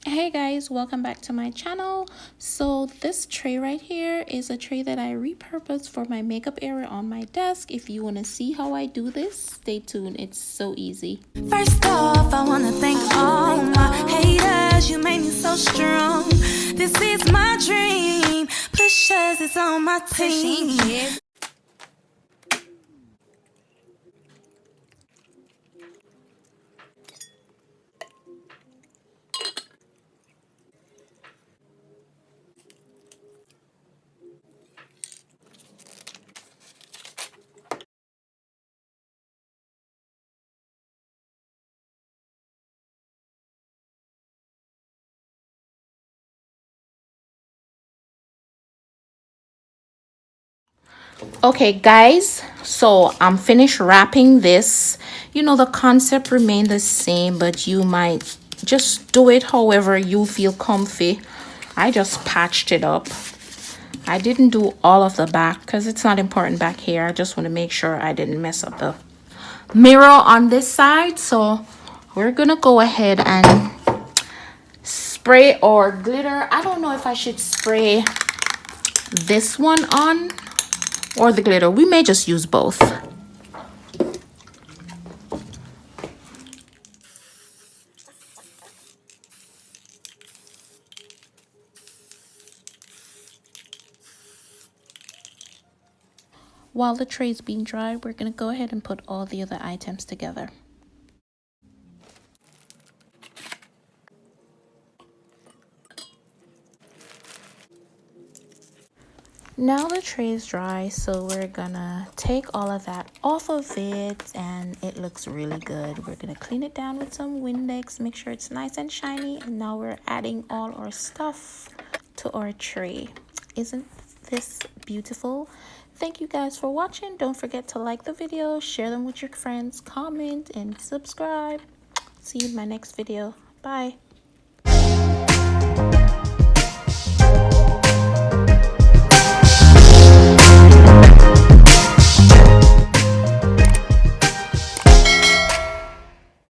Hey guys, welcome back to my channel. So this tray right here is a tray that I repurposed for my makeup area on my desk. If you want to see how I do this, stay tuned. It's so easy. First off, I want to thank all my haters. You made me so strong. This is my dream. Pushers is on my team. Okay guys, so I'm finished wrapping this. You know, the concept remained the same, but you might just do it however you feel comfy. I just patched it up. I didn't do all of the back because it's not important back here. I just want to make sure I didn't mess up the mirror on this side. So we're gonna go ahead and spray or glitter. I don't know if I should spray this one on or the glitter. We may just use both. While the tray is being dried, we're going to go ahead and put all the other items together. Now the tray is dry, so we're gonna take all of that off of it, and it looks really good. We're gonna clean it down with some Windex, make sure it's nice and shiny, and now we're adding all our stuff to our tray. Isn't this beautiful? Thank you guys for watching. Don't forget to like the video, share them with your friends, comment, and subscribe. See you in my next video. Bye.